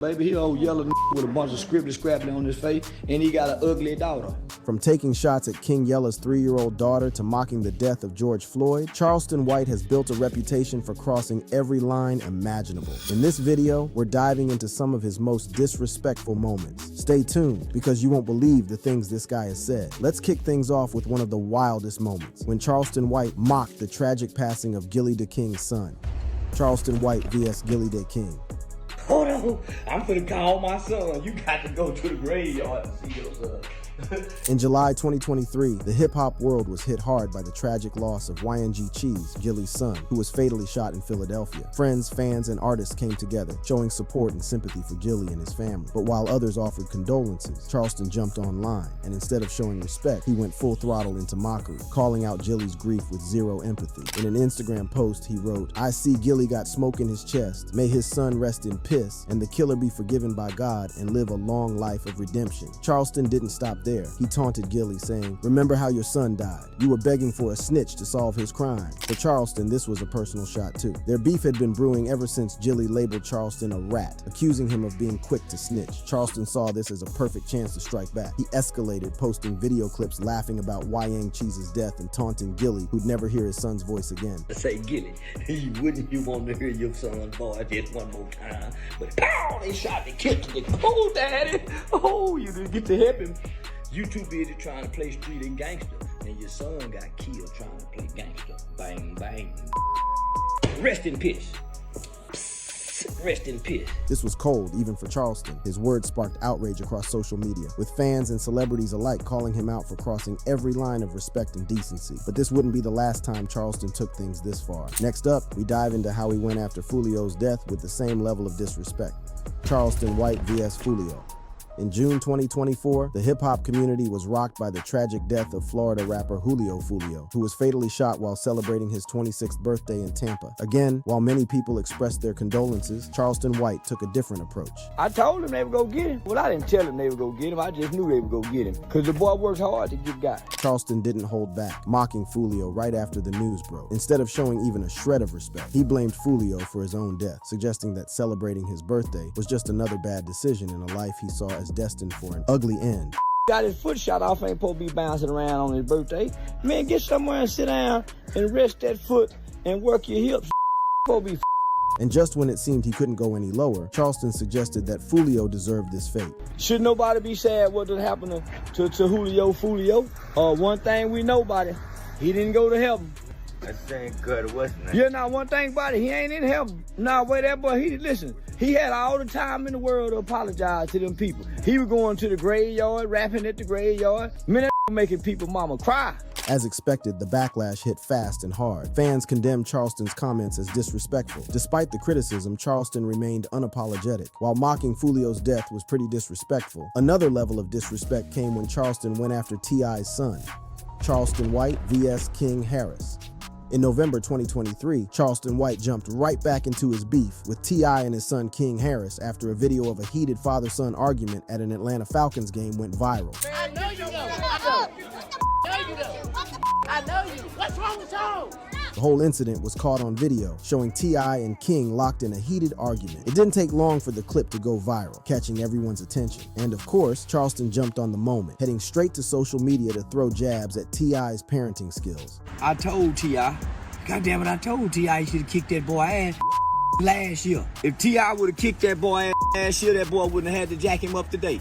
Baby, he old yellow with a bunch of scribbly scrabbly on his face, and he got an ugly daughter. From taking shots at King Yella's 3-year-old daughter to mocking the death of George Floyd, Charleston White has built a reputation for crossing every line imaginable. In this video, we're diving into some of his most disrespectful moments. Stay tuned, because you won't believe the things this guy has said. Let's kick things off with one of the wildest moments, when Charleston White mocked the tragic passing of Gillie DeKing's son. Charleston White vs. Gillie DeKing. Hold on, I'm finna call my son. You got to go to the graveyard and see your son. In July 2023, the hip-hop world was hit hard by the tragic loss of YNG Cheese, Gillie's son, who was fatally shot in Philadelphia. Friends, fans, and artists came together, showing support and sympathy for Gillie and his family. But while others offered condolences, Charleston jumped online, and instead of showing respect, he went full throttle into mockery, calling out Gillie's grief with zero empathy. In an Instagram post, he wrote, "I see Gillie got smoke in his chest. May his son rest in piss, and the killer be forgiven by God and live a long life of redemption." Charleston didn't stop there. He taunted Gillie, saying, "Remember how your son died. You were begging for a snitch to solve his crime." For Charleston, this was a personal shot too. Their beef had been brewing ever since Gillie labeled Charleston a rat, accusing him of being quick to snitch. Charleston saw this as a perfect chance to strike back. He escalated, posting video clips laughing about YNG Cheese's death and taunting Gillie, who'd never hear his son's voice again. Say, Gillie, wouldn't you want to hear your son's voice just one more time? But pow, they shot the kid to the oh, daddy. Oh, you didn't get to help him. You too busy trying to play street and gangster, and your son got killed trying to play gangster. Bang, bang. Rest in peace. Rest in peace. This was cold, even for Charleston. His words sparked outrage across social media, with fans and celebrities alike calling him out for crossing every line of respect and decency. But this wouldn't be the last time Charleston took things this far. Next up, we dive into how he went after Foolio's death with the same level of disrespect. Charleston White vs. Foolio. In June 2024, the hip-hop community was rocked by the tragic death of Florida rapper Julio Foolio, who was fatally shot while celebrating his 26th birthday in Tampa. Again, while many people expressed their condolences, Charleston White took a different approach. I told them they would go get him. Well, I didn't tell them they would go get him. I just knew they would go get him, because the boy works hard to get guys. Charleston didn't hold back, mocking Foolio right after the news broke. Instead of showing even a shred of respect, he blamed Foolio for his own death, suggesting that celebrating his birthday was just another bad decision in a life he saw as destined for an ugly end. Got his foot shot off, ain't supposed to be bouncing around on his birthday. Man, get somewhere and sit down and rest that foot and work your hips. Supposed to be. And just when it seemed he couldn't go any lower, Charleston suggested that Foolio deserved this fate. Should nobody be sad what did happen to Julio Foolio? One thing we know about it, he didn't go to heaven. I think good, wasn't it? Yeah, now one thing about it, he ain't in heaven. Nah, wait, that boy, listen, he had all the time in the world to apologize to them people. He was going to the graveyard, rapping at the graveyard. Man, that making people mama cry. As expected, the backlash hit fast and hard. Fans condemned Charleston's comments as disrespectful. Despite the criticism, Charleston remained unapologetic. While mocking Foolio's death was pretty disrespectful, another level of disrespect came when Charleston went after T.I.'s son. Charleston White vs. King Harris. In November 2023, Charleston White jumped right back into his beef with T.I. and his son King Harris after a video of a heated father-son argument at an Atlanta Falcons game went viral. I know you know. I know you. What's wrong with you? The whole incident was caught on video, showing T.I. and King locked in a heated argument. It didn't take long for the clip to go viral, catching everyone's attention. And of course, Charleston jumped on the moment, heading straight to social media to throw jabs at T.I.'s parenting skills. I told T.I., goddamn it, I told T.I. he should have kicked that boy ass last year. If T.I. would have kicked that boy ass last year, that boy wouldn't have had to jack him up today.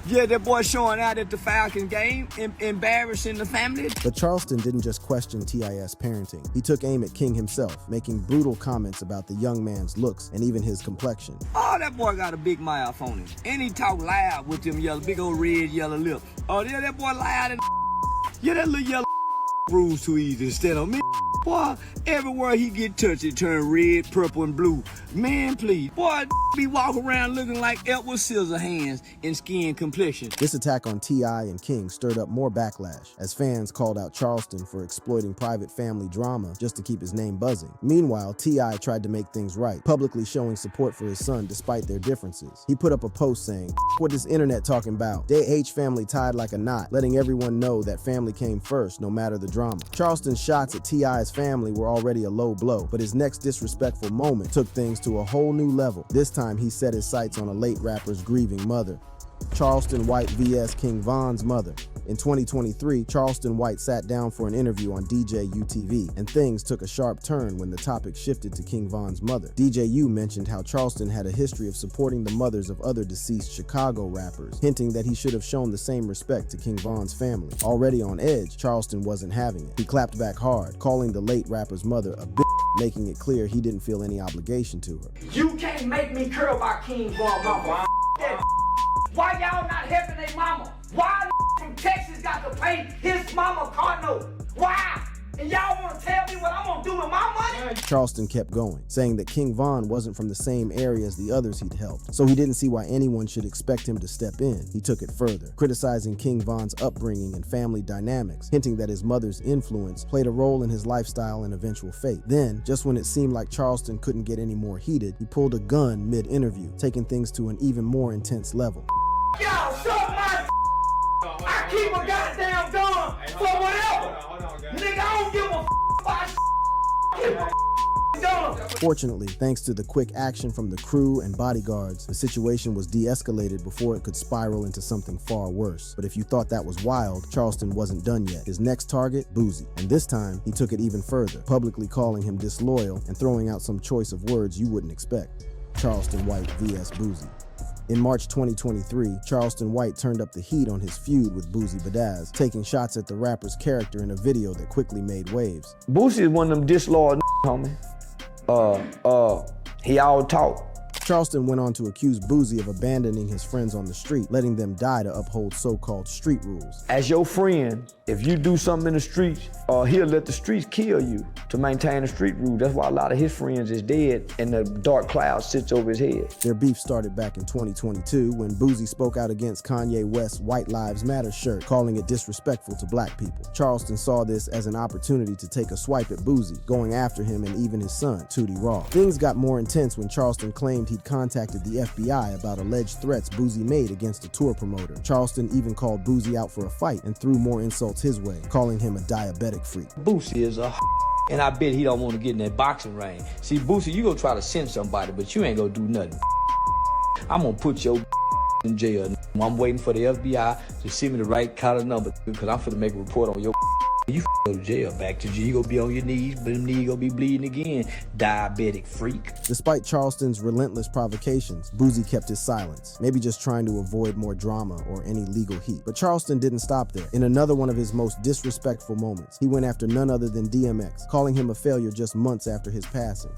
Yeah, that boy showing out at the Falcons game, embarrassing the family. But Charleston didn't just question T.I.'s parenting. He took aim at King himself, making brutal comments about the young man's looks and even his complexion. Oh, that boy got a big mouth on him. And he talk loud with them yellow, big old red, yellow lips. Oh, yeah, that boy loud and yeah, that little yellow rules too easy instead of me. Boy, everywhere he get touched, it turn red, purple, and blue. Man, please. Boy, be walking around looking like Edward Scissorhands in skin complexion. This attack on T.I. and King stirred up more backlash, as fans called out Charleston for exploiting private family drama just to keep his name buzzing. Meanwhile, T.I. tried to make things right, publicly showing support for his son despite their differences. He put up a post saying, "What this internet talking about? They H family tied like a knot, letting everyone know that family came first, no matter the drama." Charleston's shots at T.I.'s family were already a low blow, but his next disrespectful moment took things to a whole new level. This time he set his sights on a late rapper's grieving mother. Charleston White vs. King Von's mother. In 2023, Charleston White sat down for an interview on DJ UTV, and things took a sharp turn when the topic shifted to King Von's mother. DJ U mentioned how Charleston had a history of supporting the mothers of other deceased Chicago rappers, hinting that he should have shown the same respect to King Von's family. Already on edge, Charleston wasn't having it. He clapped back hard, calling the late rapper's mother a bitch, making it clear he didn't feel any obligation to her. You can't make me care about King Von mama. Why y'all not helping their mama? Why from Texas got to pay his mama car note? Why? And y'all want to tell me what I'm going to do with my money? Charleston kept going, saying that King Von wasn't from the same area as the others he'd helped, so he didn't see why anyone should expect him to step in. He took it further, criticizing King Von's upbringing and family dynamics, hinting that his mother's influence played a role in his lifestyle and eventual fate. Then, just when it seemed like Charleston couldn't get any more heated, he pulled a gun mid-interview, taking things to an even more intense level. Y'all suck my I keep a goddamn gun for whatever. Nigga, I don't give a about keep a gun. Fortunately, thanks to the quick action from the crew and bodyguards, the situation was de-escalated before it could spiral into something far worse. But if you thought that was wild, Charleston wasn't done yet. His next target, Boosie. And this time, he took it even further, publicly calling him disloyal and throwing out some choice of words you wouldn't expect. Charleston White vs. Boosie. In March 2023, Charleston White turned up the heat on his feud with Boosie Badazz, taking shots at the rapper's character in a video that quickly made waves. Boosie is one of them disloyal homie. He all talk. Charleston went on to accuse Boosie of abandoning his friends on the street, letting them die to uphold so-called street rules. As your friend, if you do something in the streets, he'll let the streets kill you to maintain the street rule. That's why a lot of his friends is dead and the dark cloud sits over his head. Their beef started back in 2022 when Boosie spoke out against Kanye West's White Lives Matter shirt, calling it disrespectful to black people. Charleston saw this as an opportunity to take a swipe at Boosie, going after him and even his son, Tootie Raw. Things got more intense when Charleston claimed he'd contacted the FBI about alleged threats Boosie made against a tour promoter. Charleston even called Boosie out for a fight and threw more insults his way, calling him a diabetic freak. Boosie is a and I bet he don't want to get in that boxing ring. See, Boosie, you gonna try to send somebody, but you ain't gonna do nothing. I'm gonna put your in jail. I'm waiting for the FBI to send me the right kind of number because I'm finna make a report on your you go to jail, back to jail. You gonna be on your knees, but them knees gonna be bleeding again. Diabetic freak. Despite Charleston's relentless provocations, Boosie kept his silence, maybe just trying to avoid more drama or any legal heat. But Charleston didn't stop there. In another one of his most disrespectful moments, he went after none other than DMX, calling him a failure just months after his passing.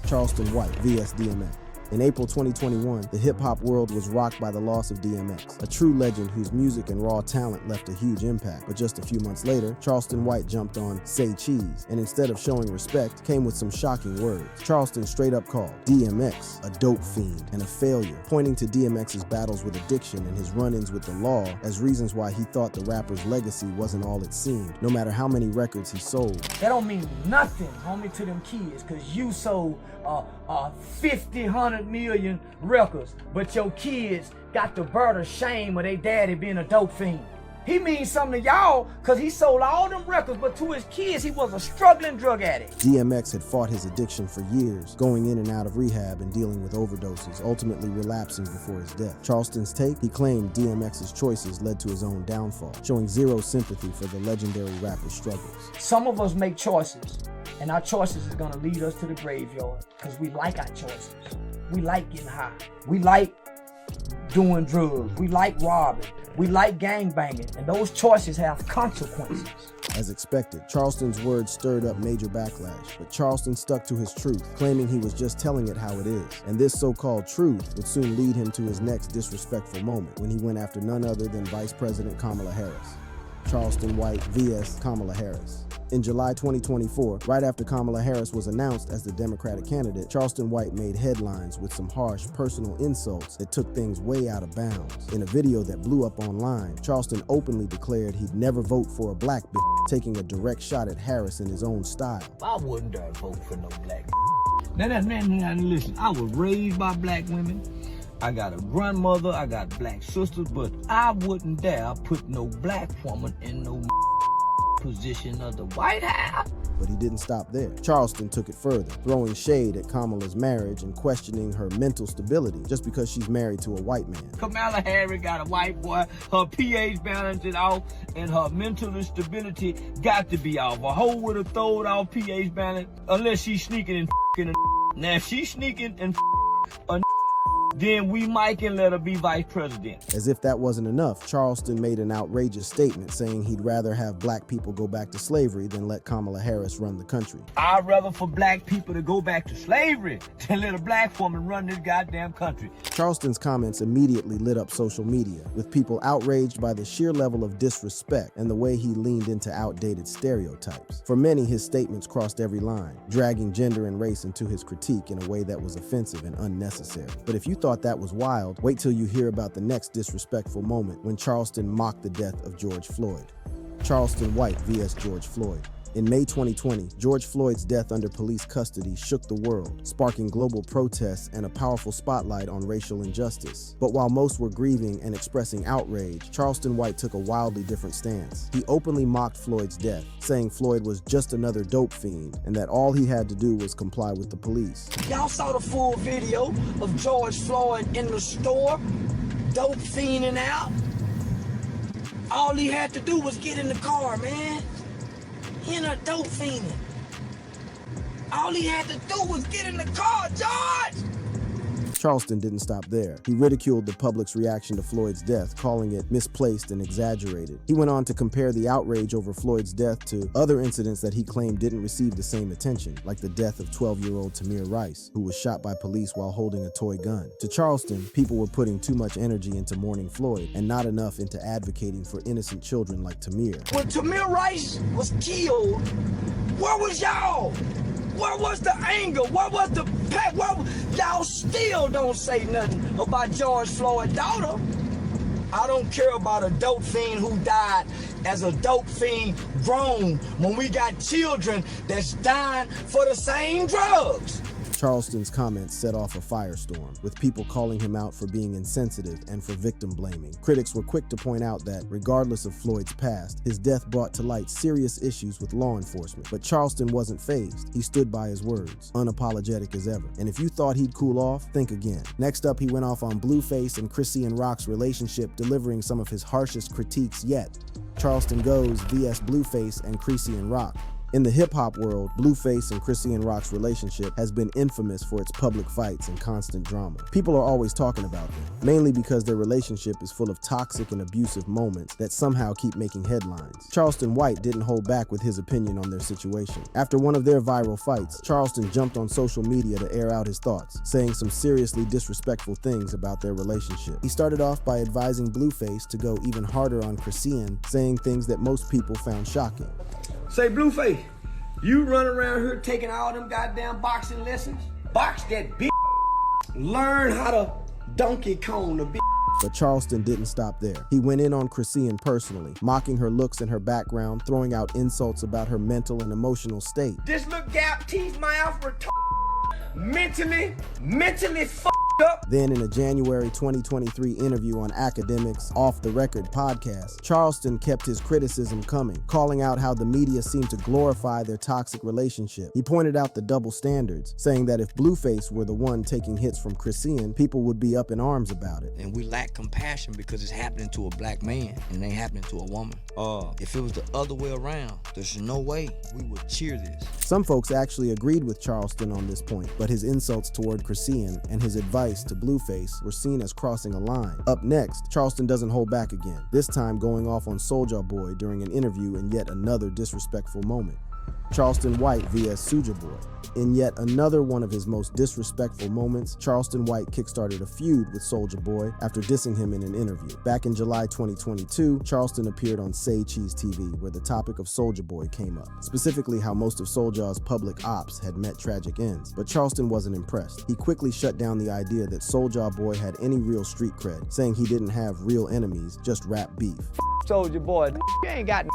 Charleston White vs. DMX. In April 2021, the hip-hop world was rocked by the loss of DMX, a true legend whose music and raw talent left a huge impact. But just a few months later, Charleston White jumped on Say Cheese, and instead of showing respect, came with some shocking words. Charleston straight up called DMX a dope fiend and a failure, pointing to DMX's battles with addiction and his run-ins with the law as reasons why he thought the rapper's legacy wasn't all it seemed, no matter how many records he sold. That don't mean nothing, homie, to them kids, because you sold 50, 100 million records, but your kids got the bird of shame of their daddy being a dope fiend. He means something to y'all because he sold all them records, but to his kids, he was a struggling drug addict. DMX had fought his addiction for years, going in and out of rehab and dealing with overdoses, ultimately relapsing before his death. Charleston's take, he claimed DMX's choices led to his own downfall, showing zero sympathy for the legendary rapper's struggles. Some of us make choices, and our choices is gonna lead us to the graveyard because we like our choices. We like getting high. We like doing drugs. We like robbing. We like gangbanging, and those choices have consequences. As expected, Charleston's words stirred up major backlash, but Charleston stuck to his truth, claiming he was just telling it how it is. And this so-called truth would soon lead him to his next disrespectful moment, when he went after none other than Vice President Kamala Harris. Charleston White vs. Kamala Harris. In July 2024, right after Kamala Harris was announced as the Democratic candidate, Charleston White made headlines with some harsh personal insults that took things way out of bounds. In a video that blew up online, Charleston openly declared he'd never vote for a black bitch, taking a direct shot at Harris in his own style. I wouldn't dare vote for no black. Now listen, I was raised by black women. I got a grandmother, I got black sisters, but I wouldn't dare put no black woman in no position of the White House. But he didn't stop there. Charleston took it further, throwing shade at Kamala's marriage and questioning her mental stability just because she's married to a white man. Kamala Harris got a white boy, her pH balance is off, and her mental instability got to be off. A hoe would have thrown off pH balance unless she's sneaking and f***ing a. Now if she's sneaking and a, then we might can let her be vice president. As if that wasn't enough, Charleston made an outrageous statement saying he'd rather have black people go back to slavery than let Kamala Harris run the country. I'd rather for black people to go back to slavery than let a black woman run this goddamn country. Charleston's comments immediately lit up social media, with people outraged by the sheer level of disrespect and the way he leaned into outdated stereotypes. For many, his statements crossed every line, dragging gender and race into his critique in a way that was offensive and unnecessary. But if you thought that was wild, wait till you hear about the next disrespectful moment when Charleston mocked the death of George Floyd. Charleston White vs. George Floyd. In May 2020, George Floyd's death under police custody shook the world, sparking global protests and a powerful spotlight on racial injustice. But while most were grieving and expressing outrage, Charleston White took a wildly different stance. He openly mocked Floyd's death, saying Floyd was just another dope fiend and that all he had to do was comply with the police. Y'all saw the full video of George Floyd in the store, dope fiending out. All he had to do was get in the car, man. He in a dope fiending. All he had to do was get in the car, George! Charleston didn't stop there. He ridiculed the public's reaction to Floyd's death, calling it misplaced and exaggerated. He went on to compare the outrage over Floyd's death to other incidents that he claimed didn't receive the same attention, like the death of 12-year-old Tamir Rice, who was shot by police while holding a toy gun. To Charleston, people were putting too much energy into mourning Floyd and not enough into advocating for innocent children like Tamir. When Tamir Rice was killed, where was y'all? Where was the anger? Where was the pack? Y'all still don't say nothing about George Floyd's daughter. I don't care about a dope fiend who died as a dope fiend grown when we got children that's dying for the same drugs. Charleston's comments set off a firestorm, with people calling him out for being insensitive and for victim blaming. Critics were quick to point out that, regardless of Floyd's past, his death brought to light serious issues with law enforcement. But Charleston wasn't fazed. He stood by his words, unapologetic as ever. And if you thought he'd cool off, think again. Next up, he went off on Blueface and Chrissy and Rock's relationship, delivering some of his harshest critiques yet. Charleston Goes vs. Blueface and Chrissy and Rock. In the hip-hop world, Blueface and Chrissy and Rock's relationship has been infamous for its public fights and constant drama. People are always talking about them, mainly because their relationship is full of toxic and abusive moments that somehow keep making headlines. Charleston White didn't hold back with his opinion on their situation. After one of their viral fights, Charleston jumped on social media to air out his thoughts, saying some seriously disrespectful things about their relationship. He started off by advising Blueface to go even harder on Chrissy, saying things that most people found shocking. Say, Blueface, you run around here taking all them goddamn boxing lessons? Box that bitch. Learn how to Donkey Kong the bitch. But Charleston didn't stop there. He went in on Chrissy personally, mocking her looks and her background, throwing out insults about her mental and emotional state. This little gap teeth mouth mentally fucked up. Then in a January 2023 interview on Academics Off the Record podcast, Charleston kept his criticism coming, calling out how the media seemed to glorify their toxic relationship. He pointed out the double standards, saying that if Blueface were the one taking hits from Chrissy, people would be up in arms about it. And we lack compassion because it's happening to a black man and it ain't happening to a woman. If it was the other way around, there's no way we would cheer this. Some folks actually agreed with Charleston on this point, but his insults toward Chrissy and his advice to Blueface were seen as crossing a line. Up next, Charleston doesn't hold back again, this time going off on Soulja Boy during an interview in yet another disrespectful moment. Charleston White vs. Soulja Boy. In yet another one of his most disrespectful moments, Charleston White kickstarted a feud with Soulja Boy after dissing him in an interview. Back in July 2022, Charleston appeared on Say Cheese TV, where the topic of Soulja Boy came up, specifically how most of Soulja's public ops had met tragic ends. But Charleston wasn't impressed. He quickly shut down the idea that Soulja Boy had any real street cred, saying he didn't have real enemies, just rap beef. Soulja Boy, you ain't got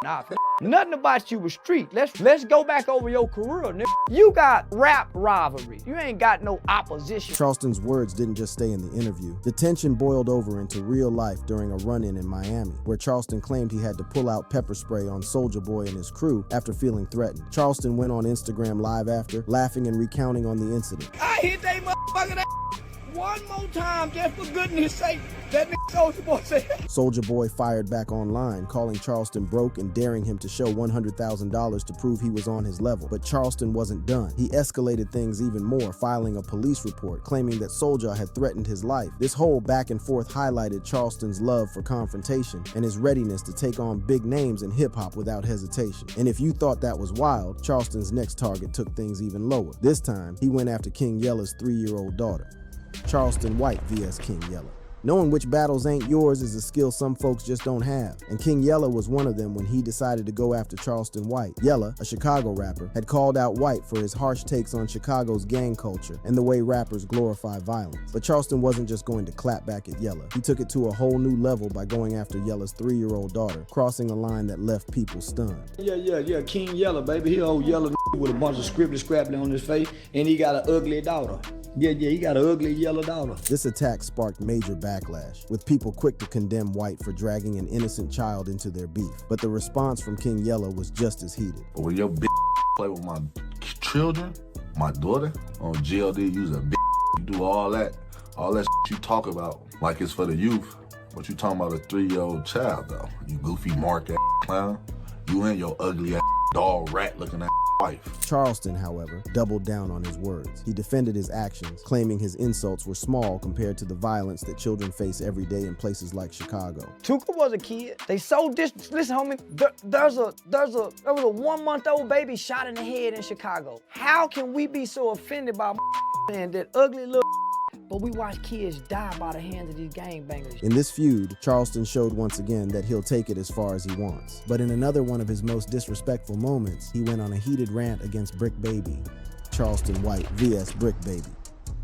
out. Nothing about you was street. Let's go back over your career, nigga. You got rap rivalry. You ain't got no opposition. Charleston's words didn't just stay in the interview. The tension boiled over into real life during a run-in in Miami, where Charleston claimed he had to pull out pepper spray on Soulja Boy and his crew after feeling threatened. Charleston went on Instagram Live after, laughing and recounting on the incident. I hit that motherfucker one more time, just for goodness sake. That nigga Soulja Boy said. Soulja Boy fired back online, calling Charleston broke and daring him to show $100,000 to prove he was on his level. But Charleston wasn't done. He escalated things even more, filing a police report claiming that Soulja had threatened his life. This whole back and forth highlighted Charleston's love for confrontation and his readiness to take on big names in hip-hop without hesitation. And if you thought that was wild, Charleston's next target took things even lower. This time, he went after King Yella's 3-year-old daughter. Charleston White vs. King Yella. Knowing which battles ain't yours is a skill some folks just don't have, and King Yella was one of them when he decided to go after Charleston White. Yella, a Chicago rapper, had called out White for his harsh takes on Chicago's gang culture and the way rappers glorify violence. But Charleston wasn't just going to clap back at Yella. He took it to a whole new level by going after Yella's 3-year-old daughter, crossing a line that left people stunned. Yeah, King Yella, baby. He old yellow with a bunch of scribbly scrabbly on his face, and he got an ugly daughter. Yeah, he got an ugly yellow daughter. This attack sparked major backlash, with people quick to condemn White for dragging an innocent child into their beef. But the response from King Yella was just as heated. But when your bitch play with my children, my daughter, on GLD, you's a bitch. You do all that you talk about like it's for the youth. But you talking about a 3-year-old child, though. You goofy mark ass clown. You and your ugly ass dog rat looking at wife. Charleston, however, doubled down on his words. He defended his actions, claiming his insults were small compared to the violence that children face every day in places like Chicago. Tuka was a kid. They so listen, homie, there was a 1-month-old baby shot in the head in Chicago. How can we be so offended by and that ugly little but we watch kids die by the hands of these gangbangers? In this feud, Charleston showed once again that he'll take it as far as he wants. But in another one of his most disrespectful moments, he went on a heated rant against Brick Baby. Charleston White vs. Brick Baby.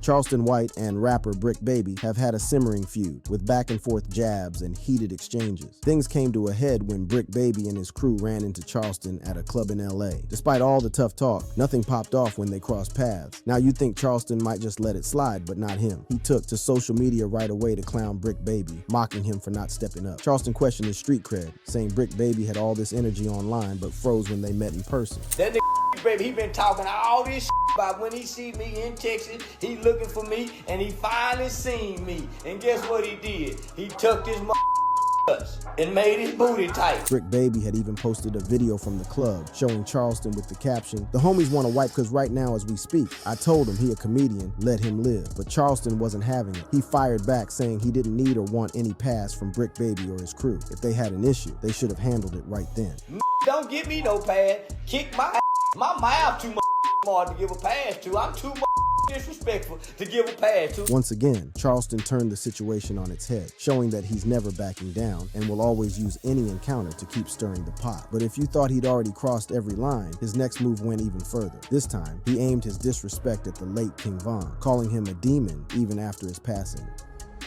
Charleston White and rapper Brick Baby have had a simmering feud, with back and forth jabs and heated exchanges. Things came to a head when Brick Baby and his crew ran into Charleston at a club in LA. Despite all the tough talk, nothing popped off when they crossed paths. Now you'd think Charleston might just let it slide, but not him. He took to social media right away to clown Brick Baby, mocking him for not stepping up. Charleston questioned his street cred, saying Brick Baby had all this energy online but froze when they met in person. That nigga Baby, he been talking all this about when he see me in Texas, he looking for me, and he finally seen me. And guess what he did? He tucked his and made his booty tight. Brick Baby had even posted a video from the club showing Charleston with the caption, "The homies want to wipe cause right now as we speak. I told him he a comedian, let him live." But Charleston wasn't having it. He fired back saying he didn't need or want any pass from Brick Baby or his crew. If they had an issue, they should have handled it right then. Don't give me no pass. Kick my ass. My mouth too smart to give a pass to. I'm too disrespectful to give a pass to. Once again, Charleston turned the situation on its head, showing that he's never backing down and will always use any encounter to keep stirring the pot. But if you thought he'd already crossed every line, his next move went even further. This time, he aimed his disrespect at the late King Von, calling him a demon even after his passing.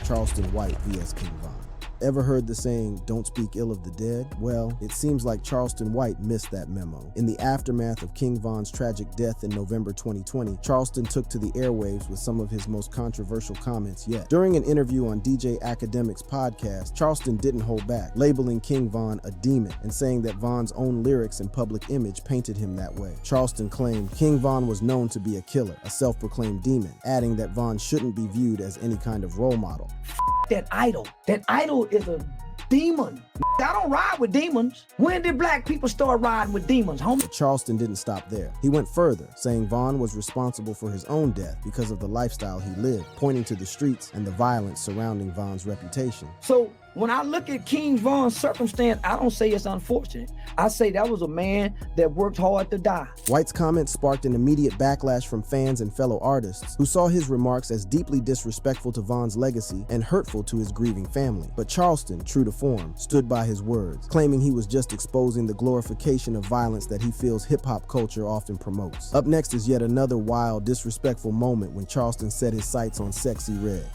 Charleston White vs. King Von. Ever heard the saying, "Don't speak ill of the dead"? Well, it seems like Charleston White missed that memo. In the aftermath of King Von's tragic death in November 2020, Charleston took to the airwaves with some of his most controversial comments yet. During an interview on DJ Academic's podcast, Charleston didn't hold back, labeling King Von a demon and saying that Von's own lyrics and public image painted him that way. Charleston claimed King Von was known to be a killer, a self-proclaimed demon, adding that Von shouldn't be viewed as any kind of role model. That idol is a demon. I don't ride with demons. When did black people start riding with demons, homie? But Charleston didn't stop there. He went further, saying Von was responsible for his own death because of the lifestyle he lived, pointing to the streets and the violence surrounding Von's reputation. So when I look at King Von's circumstance, I don't say it's unfortunate. I say that was a man that worked hard to die. White's comments sparked an immediate backlash from fans and fellow artists who saw his remarks as deeply disrespectful to Von's legacy and hurtful to his grieving family. But Charleston, true to form, stood by his words, claiming he was just exposing the glorification of violence that he feels hip-hop culture often promotes. Up next is yet another wild, disrespectful moment when Charleston set his sights on Sexy Red.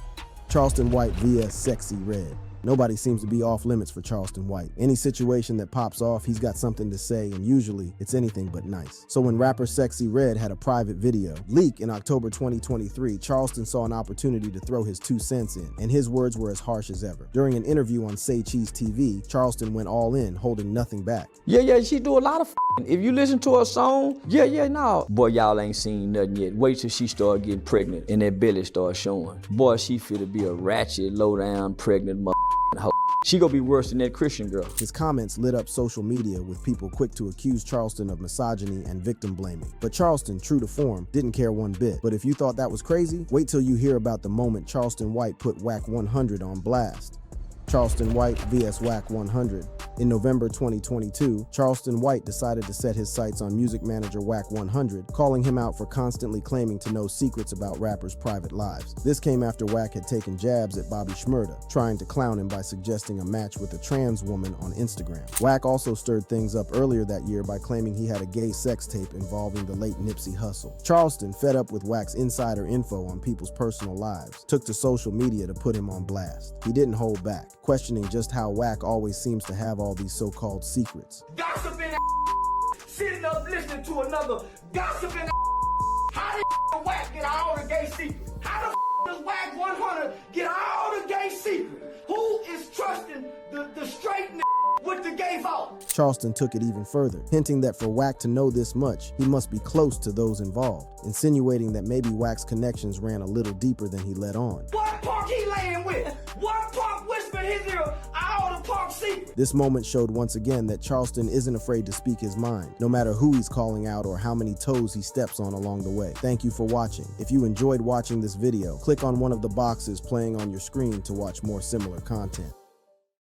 Charleston White vs. Sexy Red. Nobody seems to be off limits for Charleston White. Any situation that pops off, he's got something to say, and usually it's anything but nice. So when rapper Sexy Red had a private video leak in October 2023, Charleston saw an opportunity to throw his 2 cents in, and his words were as harsh as ever. During an interview on Say Cheese TV, Charleston went all in, holding nothing back. Yeah, she do a lot of If you listen to her song, no. Boy, y'all ain't seen nothing yet. Wait till she start getting pregnant and that belly start showing. Boy, she finna be a ratchet, low-down, pregnant hoe. She gonna be worse than that Christian girl. His comments lit up social media with people quick to accuse Charleston of misogyny and victim blaming. But Charleston, true to form, didn't care one bit. But if you thought that was crazy, wait till you hear about the moment Charleston White put Whack 100 on blast. Charleston White vs. Whack 100. In November 2022, Charleston White decided to set his sights on music manager Whack 100, calling him out for constantly claiming to know secrets about rappers' private lives. This came after Whack had taken jabs at Bobby Shmurda, trying to clown him by suggesting a match with a trans woman on Instagram. Whack also stirred things up earlier that year by claiming he had a gay sex tape involving the late Nipsey Hussle. Charleston, fed up with Whack's insider info on people's personal lives, took to social media to put him on blast. He didn't hold back, questioning just how Whack always seems to have all these so-called secrets. Gossiping sitting up listening to another gossiping. How the Whack get all the gay secrets? How the does Whack 100 get all the gay secrets? Who is trusting the straight with the gay fault? Charleston took it even further, hinting that for Whack to know this much, he must be close to those involved, insinuating that maybe Whack's connections ran a little deeper than he let on. What punk he laying with? What punk whisper his ear all the punk secrets? This moment showed once again that Charleston isn't afraid to speak his mind, no matter who he's calling out or how many toes he steps on along the way. Thank you for watching. If you enjoyed watching this video, click on one of the boxes playing on your screen to watch more similar content.